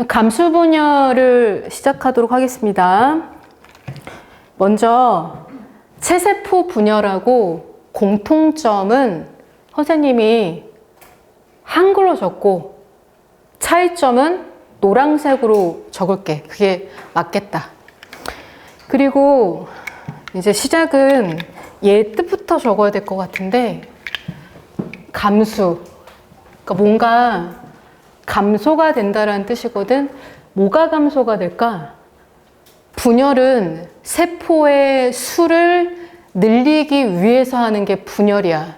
감수 분열을 시작하도록 하겠습니다. 먼저 체세포 분열하고 공통점은 선생님이 한글로 적고 차이점은 노란색으로 적을게. 그게 맞겠다. 그리고 이제 시작은 얘 뜻부터 적어야 될 것 같은데, 감수. 그러니까 뭔가 감소가 된다라는 뜻이거든. 뭐가 감소가 될까? 분열은 세포의 수를 늘리기 위해서 하는 게 분열이야.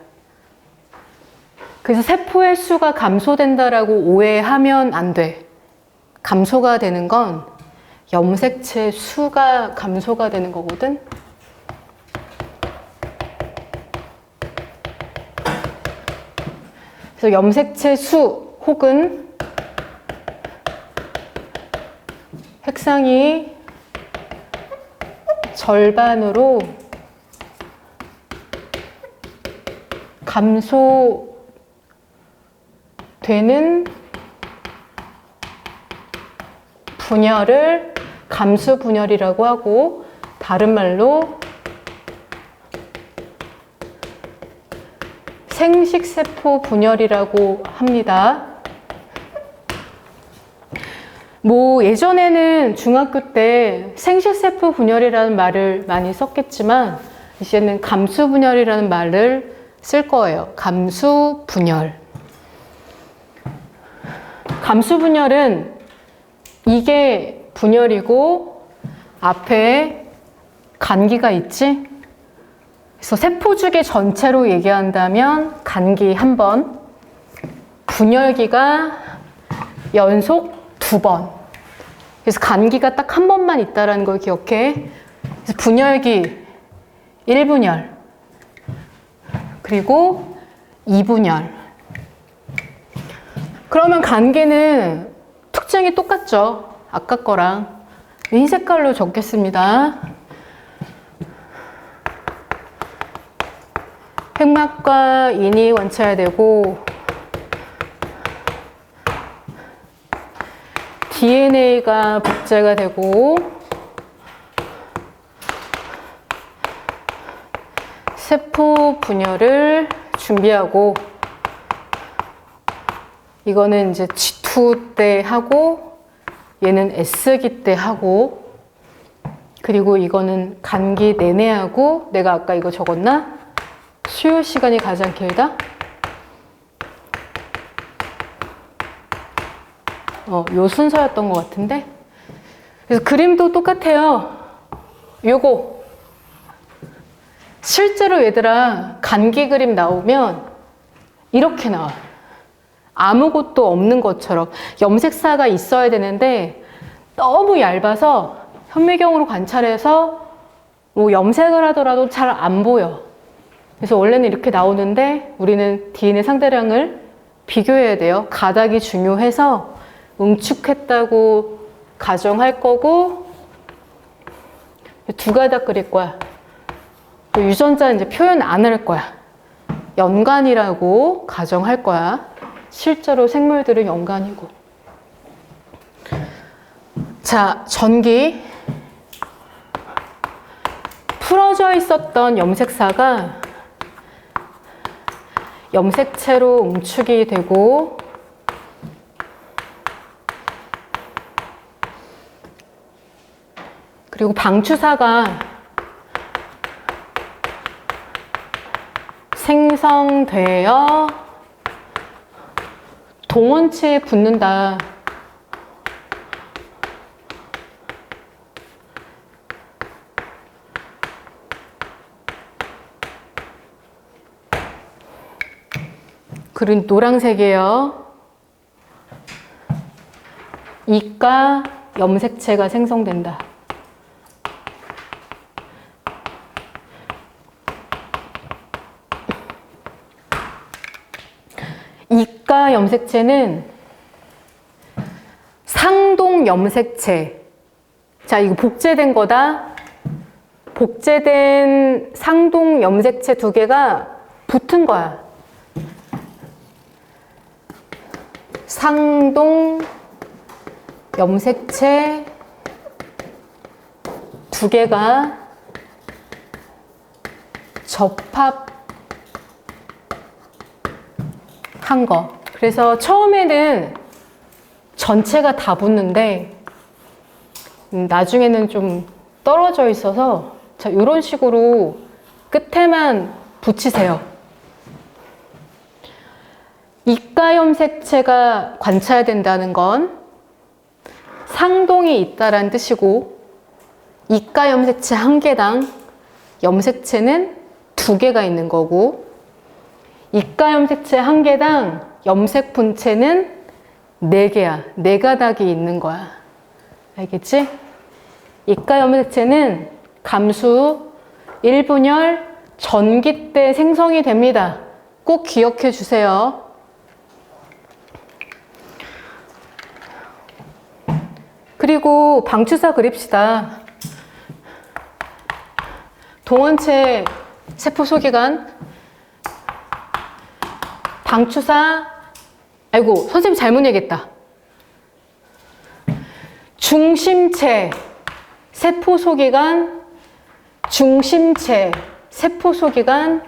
그래서 세포의 수가 감소된다라고 오해하면 안 돼. 감소가 되는 건 염색체 수가 감소가 되는 거거든. 그래서 염색체 수 혹은 색상이 절반으로 감소되는 분열을 감수 분열이라고 하고, 다른 말로 생식세포 분열이라고 합니다. 뭐 예전에는 중학교 때 생식세포 분열이라는 말을 많이 썼겠지만 이제는 감수 분열이라는 말을 쓸 거예요. 감수 분열. 감수 분열은 이게 분열이고 앞에 간기가 있지? 그래서 세포주기 전체로 얘기한다면 간기 한 번, 분열기가 연속 2번. 그래서 간기가 딱 한 번만 있다는 걸 기억해. 그래서 분열기 1분열, 그리고 2분열. 그러면 간기는 특징이 똑같죠. 아까 거랑. 흰 색깔로 적겠습니다. 획막과 인이 원쳐야 되고, DNA가 복제가 되고, 세포 분열을 준비하고, 이거는 이제 G2 때 하고, 얘는 S기 때 하고, 그리고 이거는 간기 내내 하고, 내가 아까 이거 적었나? 수요 시간이 가장 길다? 요 순서였던 것 같은데. 그래서 그림도 똑같아요. 요거. 실제로 얘들아, 간기 그림 나오면 이렇게 나와. 아무것도 없는 것처럼. 염색사가 있어야 되는데 너무 얇아서 현미경으로 관찰해서 뭐 염색을 하더라도 잘 안 보여. 그래서 원래는 이렇게 나오는데 우리는 DNA 상대량을 비교해야 돼요. 가닥이 중요해서 응축했다고 가정할 거고, 2가닥 그릴 거야. 유전자 이제 표현 안 할 거야. 연간이라고 가정할 거야. 실제로 생물들은 연간이고. 자, 전기. 풀어져 있었던 염색사가 염색체로 응축이 되고, 그리고 방추사가 생성되어 동원체에 붙는다. 그린 노란색이에요. 이가 염색체가 생성된다. 이가 염색체는 상동 염색체. 자, 이거 복제된 거다. 복제된 상동 염색체 2개가 붙은 거야. 상동 염색체 두 개가 접합한 거. 그래서 처음에는 전체가 다 붙는데 나중에는 좀 떨어져 있어서 자, 이런 식으로 끝에만 붙이세요. 이가 염색체가 관찰된다는 건 상동이 있다라는 뜻이고 이가 염색체 한 개당 염색체는 두 개가 있는 거고 이가 염색체 한 개당 염색 분체는 네 개야. 네 가닥이 있는 거야. 알겠지? 이가 염색체는 감수 1분열 전기 때 생성이 됩니다. 꼭 기억해 주세요. 그리고 방추사 그립시다. 동원체 세포소기관 방추사 아이고 선생님 잘못 얘기했다. 중심체 세포소기관 중심체 세포소기관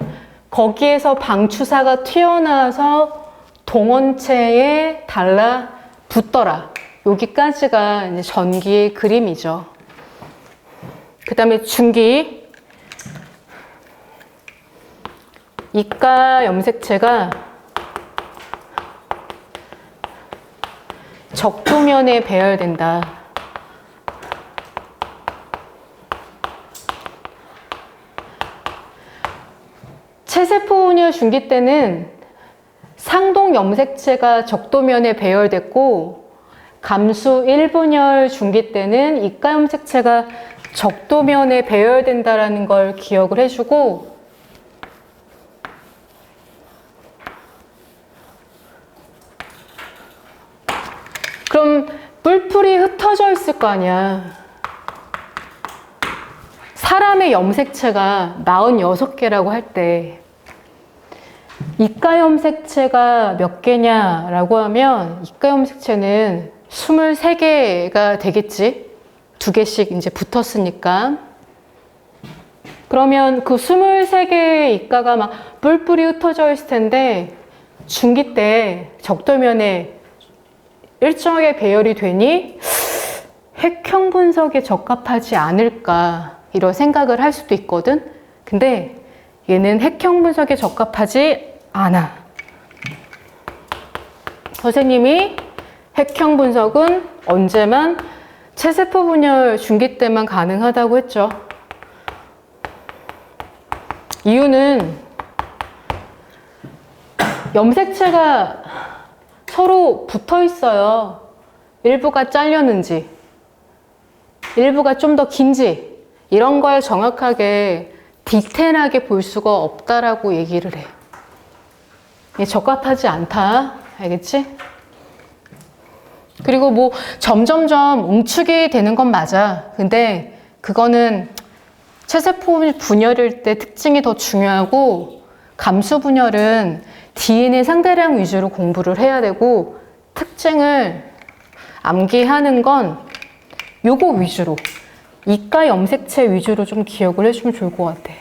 거기에서 방추사가 튀어나와서 동원체에 달라붙더라. 여기까지가 이제 전기의 그림이죠. 그 다음에 중기 이가 염색체가 적도면에 배열된다. 체세포 분열 중기 때는 상동 염색체가 적도면에 배열됐고 감수 1분열 중기 때는 이가 염색체가 적도면에 배열된다라는 걸 기억을 해주고 그럼 뿔뿔이 흩어져 있을 거 아니야. 사람의 염색체가 46개라고 할 때 이가 염색체가 몇 개냐라고 하면 이가 염색체는 23개가 되겠지. 2개씩 이제 붙었으니까. 그러면 그 23개의 이가가 막 뿔뿔이 흩어져 있을 텐데 중기 때 적도면에 일정하게 배열이 되니 획형 분석에 적합하지 않을까 이런 생각을 할 수도 있거든. 근데 얘는 획형 분석에 적합하지 않아. 선생님이 획형 분석은 언제만 체세포 분열 중기 때만 가능하다고 했죠. 이유는 염색체가 서로 붙어 있어요. 일부가 잘렸는지, 일부가 좀 더 긴지, 이런 걸 정확하게 디테일하게 볼 수가 없다라고 얘기를 해. 이게 적합하지 않다. 알겠지? 그리고 뭐 점점점 웅축이 되는 건 맞아. 근데 그거는 체세포 분열일 때 특징이 더 중요하고 감수 분열은 DNA 상대량 위주로 공부를 해야 되고 특징을 암기하는 건 요거 위주로 이가 염색체 위주로 좀 기억을 해주면 좋을 것 같아.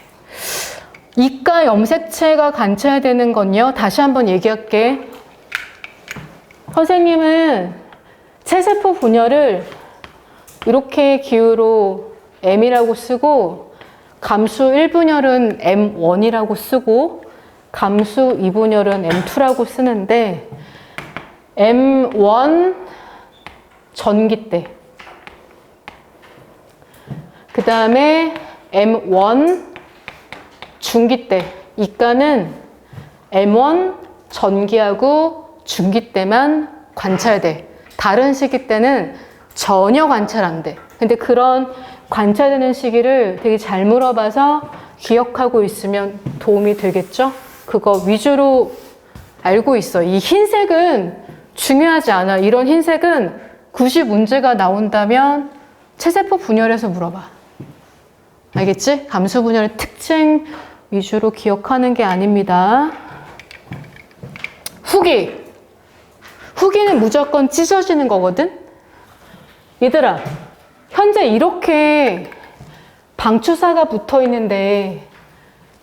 이가 염색체가 관찰되는 건요. 다시 한번 얘기할게. 선생님은 체세포 분열을 이렇게 기호로 M이라고 쓰고 감수 1분열은 M1이라고 쓰고 감수 2분열은 M2라고 쓰는데 M1 전기 때 그 다음에 M1 중기 때 이가는 M1 전기하고 중기 때만 관찰돼. 다른 시기 때는 전혀 관찰 안 돼. 근데 그런 관찰되는 시기를 되게 잘 물어봐서 기억하고 있으면 도움이 되겠죠? 그거 위주로 알고 있어. 이 흰색은 중요하지 않아. 이런 흰색은 굳이 문제가 나온다면 체세포 분열에서 물어봐. 알겠지? 감수 분열의 특징 위주로 기억하는 게 아닙니다. 후기. 후기는 무조건 찢어지는 거거든? 얘들아, 현재 이렇게 방추사가 붙어 있는데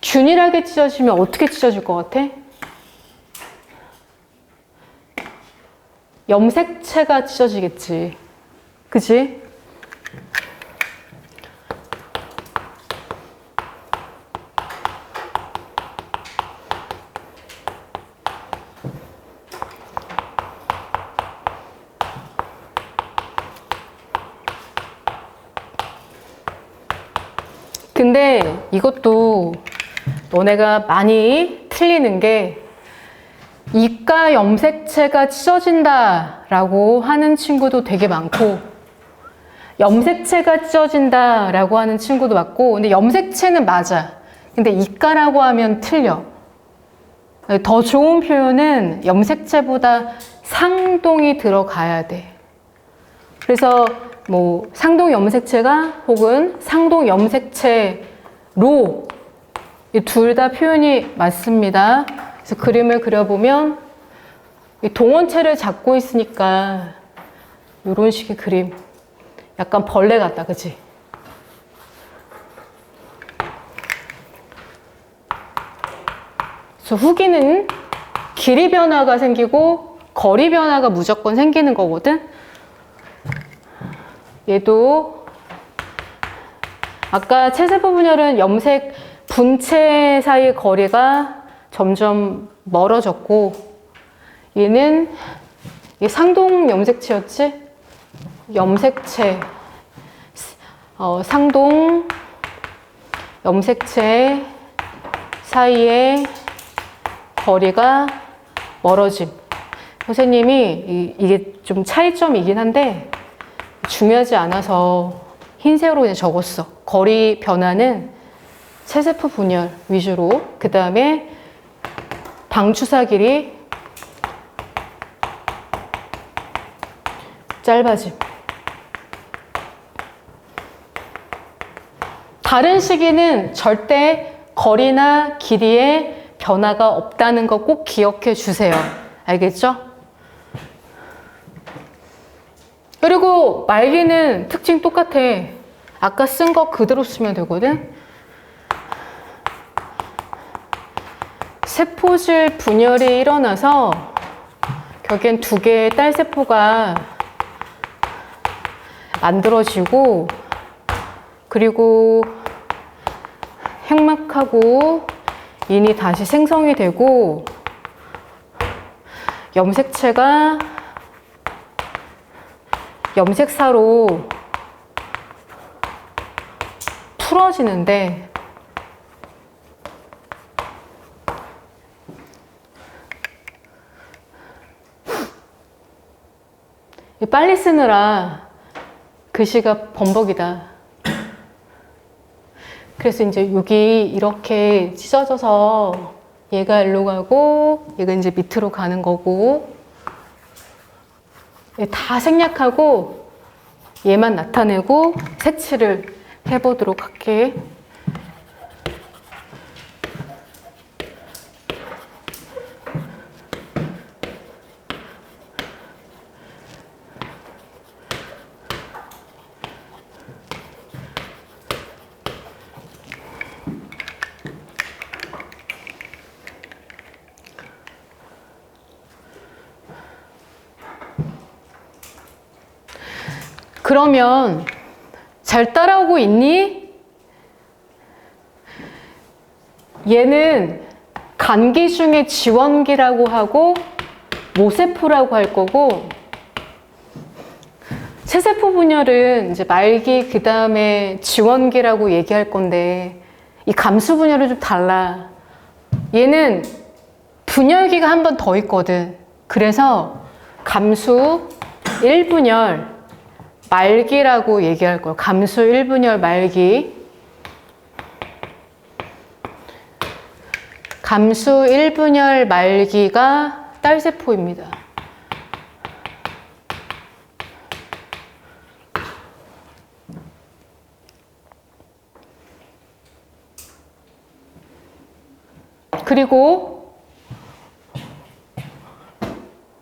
균일하게 찢어지면 어떻게 찢어질 것 같아? 염색체가 찢어지겠지. 그치? 근데 이것도 너네가 많이 틀리는 게 이가 염색체가 찢어진다 라고 하는 친구도 되게 많고 염색체가 찢어진다 라고 하는 친구도 많고 근데 염색체는 맞아. 근데 이가라고 하면 틀려. 더 좋은 표현은 염색체보다 상동이 들어가야 돼. 그래서 뭐 상동 염색체가 혹은 상동 염색체로 이 둘 다 표현이 맞습니다. 그래서 그림을 그려보면 이 동원체를 잡고 있으니까 이런 식의 그림 약간 벌레 같다, 그치? 그래서 후기는 길이 변화가 생기고 거리 변화가 무조건 생기는 거거든. 얘도 아까 체세포 분열은 염색 분체 사이의 거리가 점점 멀어졌고 얘는 이게 상동 염색체였지? 염색체 상동 염색체 사이의 거리가 멀어짐. 선생님이 이게 좀 차이점이긴 한데 중요하지 않아서 흰색으로 그냥 적었어. 거리 변화는 체세포 분열 위주로, 그 다음에 방추사 길이 짧아짐. 다른 시기는 절대 거리나 길이에 변화가 없다는 거 꼭 기억해 주세요. 알겠죠? 그리고 말기는 특징 똑같아. 아까 쓴 거 그대로 쓰면 되거든. 세포질 분열이 일어나서 결국엔 두 개의 딸세포가 만들어지고 그리고 핵막하고 인이 다시 생성이 되고 염색체가 염색사로 풀어지는데 빨리 쓰느라 글씨가 범벅이다. 그래서 이제 여기 이렇게 찢어져서 얘가 일로 가고 얘가 이제 밑으로 가는 거고 다 생략하고 얘만 나타내고 색칠을 해보도록 할게. 그러면 잘 따라오고 있니? 얘는 간기 중에 지원기라고 하고 모세포라고 할 거고 체세포 분열은 이제 말기 그 다음에 지원기라고 얘기할 건데 이 감수 분열은 좀 달라. 얘는 분열기가 한 번 더 있거든. 그래서 감수 1분열 말기라고 얘기할 거예요. 감수 1분열 말기. 감수 1분열 말기가 딸세포입니다. 그리고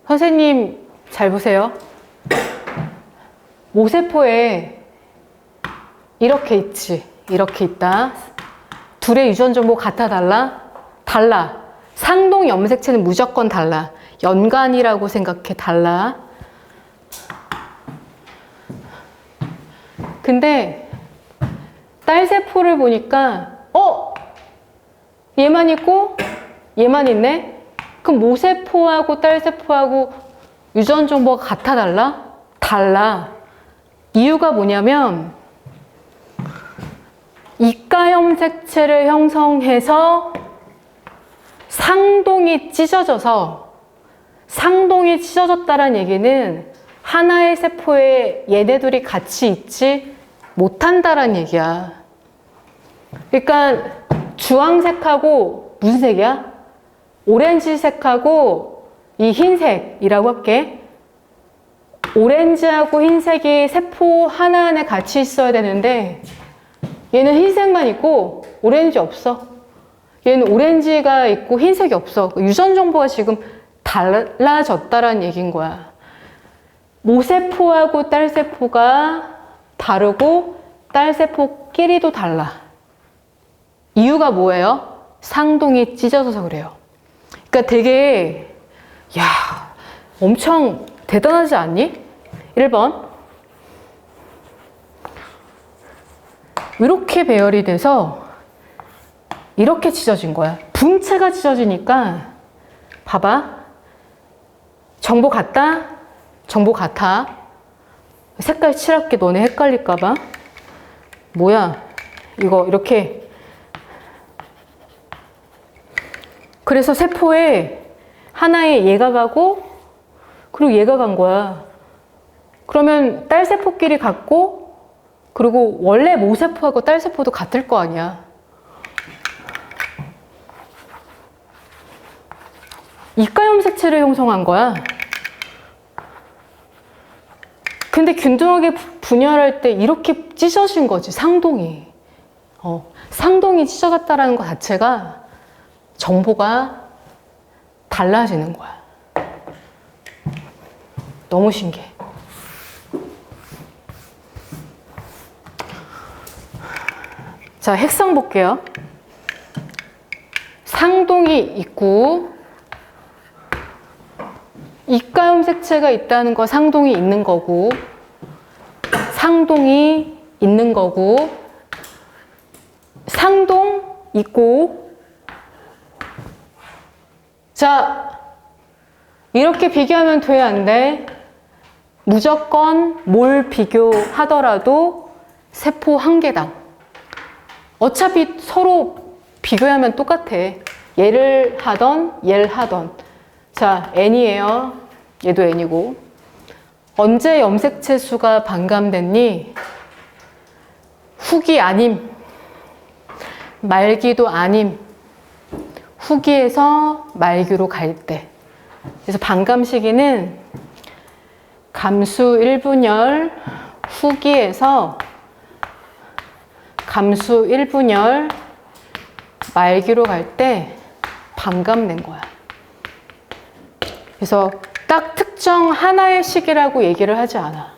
선생님 잘 보세요. 모세포에 이렇게 있지. 이렇게 있다. 둘의 유전 정보 같아 달라? 달라. 상동 염색체는 무조건 달라. 연관이라고 생각해. 달라. 근데 딸세포를 보니까 얘만 있고 얘만 있네? 그럼 모세포하고 딸세포하고 유전 정보가 같아 달라? 달라. 이유가 뭐냐면 이가염색체를 형성해서 상동이 찢어져서 상동이 찢어졌다는 얘기는 하나의 세포에 얘네들이 같이 있지 못한다는 얘기야. 그러니까 주황색하고 무슨 색이야? 오렌지색하고 이 흰색이라고 할게. 오렌지하고 흰색이 세포 하나 안에 같이 있어야 되는데 얘는 흰색만 있고 오렌지 없어. 얘는 오렌지가 있고 흰색이 없어. 유전 정보가 지금 달라졌다라는 얘기인 거야. 모세포하고 딸세포가 다르고 딸세포끼리도 달라. 이유가 뭐예요? 상동이 찢어져서 그래요. 그러니까 되게 엄청 대단하지 않니? 1번 이렇게 배열이 돼서 이렇게 찢어진 거야. 분체가 찢어지니까 봐봐. 정보 같다? 정보 같아. 색깔 칠할게. 너네 헷갈릴까봐. 뭐야 이거 이렇게. 그래서 세포에 하나에 얘가 가고 그리고 얘가 간 거야. 그러면 딸세포끼리 같고 그리고 원래 모세포하고 딸세포도 같을 거 아니야. 이가염색체를 형성한 거야. 근데 균등하게 분열할 때 이렇게 찢어진 거지, 상동이. 상동이 찢어졌다는 것 자체가 정보가 달라지는 거야. 너무 신기해. 자, 핵상 볼게요. 상동이 있고 이가염색체가 있다는 거 상동이 있는 거고 상동이 있는 거고 상동 있고. 자, 이렇게 비교하면 돼, 안 돼? 무조건 뭘 비교하더라도 세포 한 개당. 어차피 서로 비교하면 똑같아. 얘를 하던 얘를 하던. 자, N이에요. 얘도 N이고. 언제 염색체 수가 반감됐니? 후기 아님. 말기도 아님. 후기에서 말기로 갈 때. 그래서 반감 시기는 감수 1분열 후기에서 감수 1분열 말기로 갈 때 반감된 거야. 그래서 딱 특정 하나의 시기라고 얘기를 하지 않아.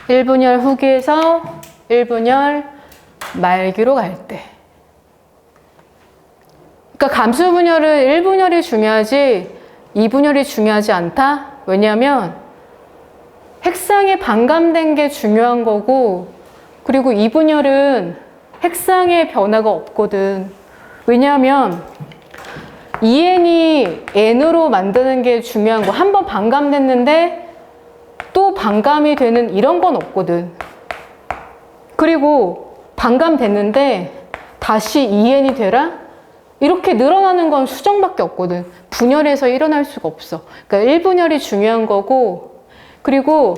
1분열 후기에서 1분열 말기로 갈 때. 그러니까 감수 분열은 1분열이 중요하지 2분열이 중요하지 않다? 왜냐하면 핵상에 반감된 게 중요한 거고 그리고 2분열은 핵상의 변화가 없거든. 왜냐하면 2n이 n으로 만드는 게 중요한 거. 한 번 반감됐는데 또 반감이 되는 이런 건 없거든. 그리고 반감됐는데 다시 2n이 되라? 이렇게 늘어나는 건 수정밖에 없거든. 분열에서 일어날 수가 없어. 그러니까 1분열이 중요한 거고 그리고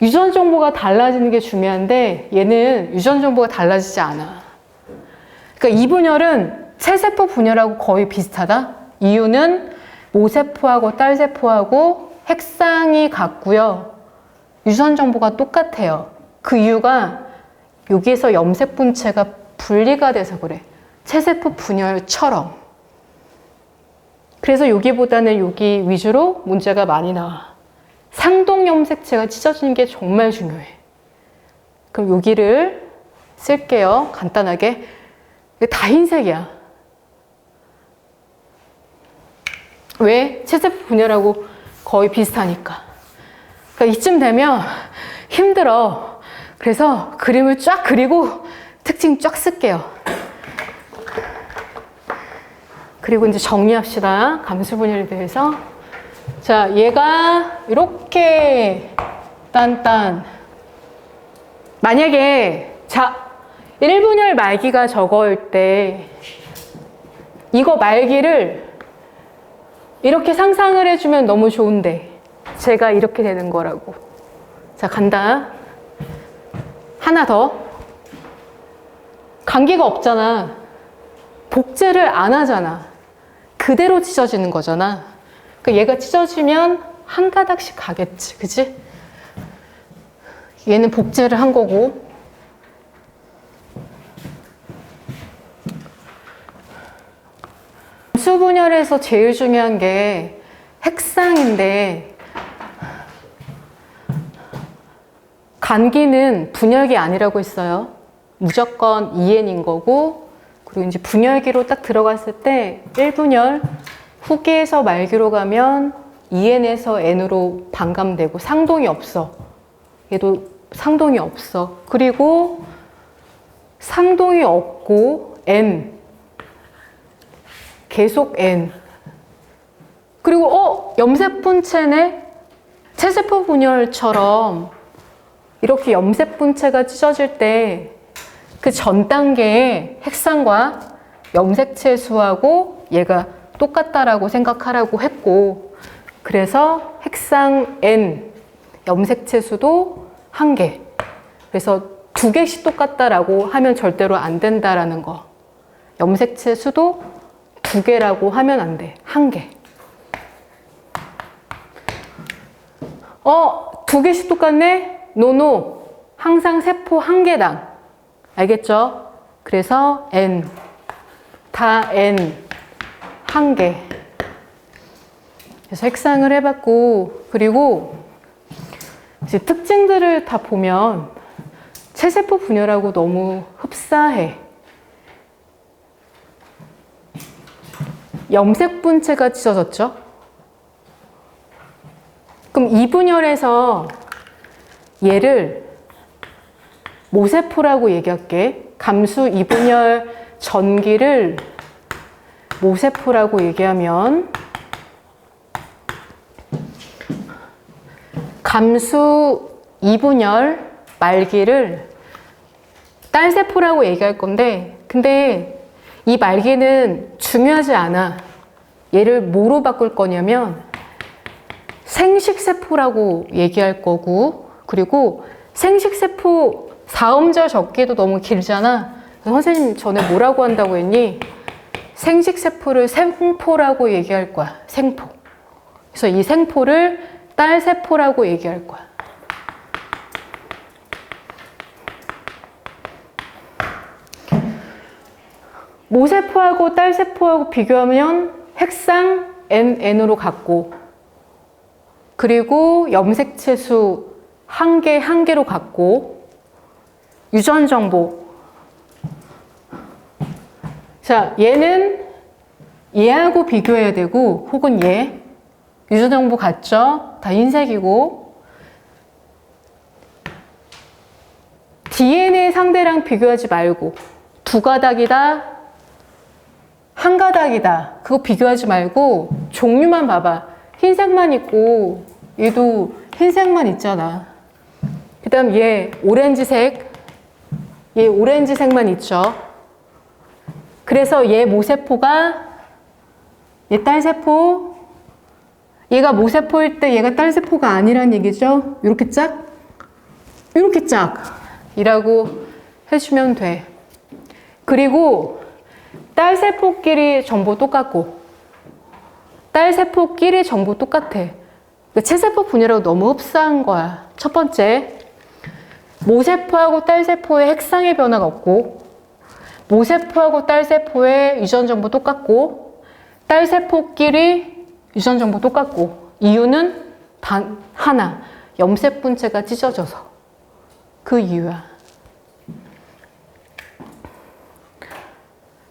유전 정보가 달라지는 게 중요한데 얘는 유전 정보가 달라지지 않아. 그러니까 2분열은 새세포 분열하고 거의 비슷하다. 이유는 모세포하고 딸세포하고 핵상이 같고요. 유전 정보가 똑같아요. 그 이유가 여기에서 염색 분체가 분리가 돼서 그래. 새세포 분열처럼. 그래서 여기보다는 여기 위주로 문제가 많이 나와. 상동 염색체가 찢어지는 게 정말 중요해. 그럼 여기를 쓸게요. 간단하게. 이게 다 흰색이야. 왜? 체세포 분열하고 거의 비슷하니까. 그러니까 이쯤 되면 힘들어. 그래서 그림을 쫙 그리고 특징 쫙 쓸게요. 그리고 이제 정리합시다. 감수 분열에 대해서. 자, 얘가 이렇게 딴딴. 만약에 자, 1분열 말기가 저거일 때 이거 말기를 이렇게 상상을 해주면 너무 좋은데 제가 이렇게 되는 거라고. 자, 간다. 하나 더. 감기가 없잖아. 복제를 안 하잖아. 그대로 찢어지는 거잖아. 그러니까 얘가 찢어지면 한 가닥씩 가겠지. 그치? 얘는 복제를 한 거고. 수분열에서 제일 중요한 게 핵상인데 감기는 분열기 아니라고 했어요. 무조건 EN인 거고, 그리고 이제 분열기로 딱 들어갔을 때 1분열, 후기에서 말기로 가면 EN에서 N으로 반감되고 상동이 없어. 얘도 상동이 없어. 그리고 상동이 없고 N, 계속 N. 그리고 염색분체네? 체세포 분열처럼 이렇게 염색분체가 찢어질 때 그 전 단계에 핵상과 염색체 수하고 얘가 똑같다라고 생각하라고 했고, 그래서 핵상 N, 염색체 수도 1개. 그래서 2개씩 똑같다라고 하면 절대로 안 된다라는 거. 염색체 수도 2개라고 하면 안 돼. 1개. 2개씩 똑같네? 노노. 항상 세포 1개당. 알겠죠? 그래서 N. 다 N. 1개. 그래서 핵상을 해봤고, 그리고 이제 특징들을 다 보면 체세포 분열하고 너무 흡사해. 염색분체가 찢어졌죠? 그럼 이분열에서 얘를 모세포라고 얘기할게. 감수 이분열 전기를 모세포라고 얘기하면 감수 이분열 말기를 딸세포라고 얘기할 건데, 근데 이 말기는 중요하지 않아. 얘를 뭐로 바꿀 거냐면 생식세포라고 얘기할 거고, 그리고 생식세포 4음절 적기도 너무 길잖아. 선생님 전에 뭐라고 한다고 했니? 생식세포를 생포라고 얘기할 거야. 생포. 그래서 이 생포를 딸세포라고 얘기할 거야. 모세포하고 딸세포하고 비교하면 핵상 N으로 같고, 그리고 염색체 수 1개, 1개로 같고, 유전 정보. 자, 얘는 얘하고 비교해야 되고, 혹은 얘. 유전 정보 같죠? 다 흰색이고. DNA 상대랑 비교하지 말고, 2가닥이다, 1가닥이다. 그거 비교하지 말고, 종류만 봐봐. 흰색만 있고, 얘도 흰색만 있잖아. 그 다음 얘 오렌지색, 얘 오렌지색만 있죠. 그래서 얘 모세포가, 얘 딸세포, 얘가 모세포일 때 얘가 딸세포가 아니란 얘기죠. 이렇게 짝, 이렇게 짝이라고 해주면 돼. 그리고 딸세포끼리 전부 똑같고, 딸세포끼리 전부 똑같아. 그러니까 체세포 분열하고 너무 흡사한 거야. 첫 번째, 모세포하고 딸세포의 핵상의 변화가 없고, 모세포하고 딸세포의 유전 정보 똑같고, 딸세포끼리 유전 정보 똑같고, 이유는 단 하나, 염세분체가 찢어져서. 그 이유야.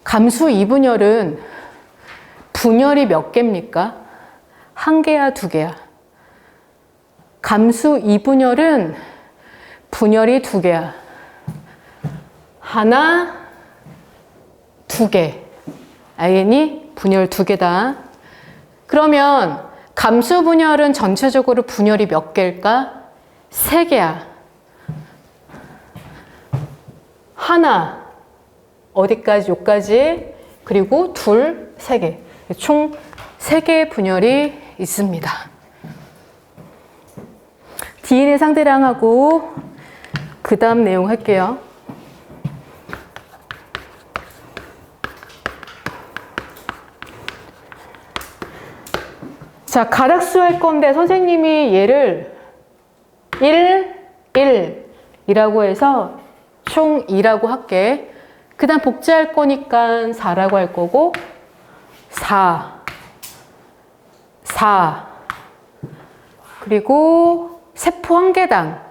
감수 2분열은 분열이 몇 개입니까? 한 개야, 두 개야? 감수 2분열은 분열이 두 개야. 하나, 두 개. 알겠니? 분열 두 개다. 그러면 감수 분열은 전체적으로 분열이 몇 개일까? 세 개야. 하나, 어디까지? 여기까지. 그리고 둘, 세 개. 총 세 개의 분열이 있습니다. DNA 상대량하고 그 다음 내용 할게요. 자, 가닥수 할 건데 선생님이 얘를 1이라고 해서 총 2라고 할게. 그 다음 복제할 거니까 4라고 할 거고 4 그리고 세포 한 개당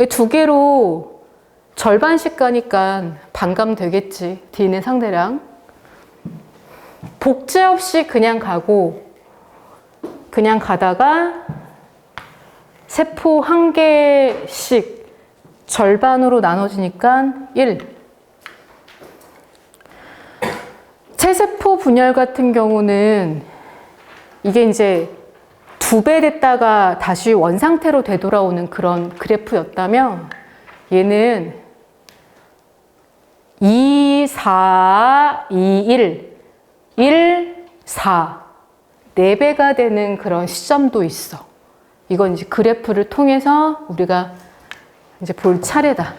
두 개로 절반씩 가니까 반감되겠지. D는 상대량. 복제 없이 그냥 가고 그냥 가다가 세포 한 개씩 절반으로 나눠지니까 1. 체세포 분열 같은 경우는 이게 이제 2배 됐다가 다시 원상태로 되돌아오는 그런 그래프였다면 얘는 2, 4, 2, 1, 4 4배가 되는 그런 시점도 있어. 이건 이제 그래프를 통해서 우리가 이제 볼 차례다.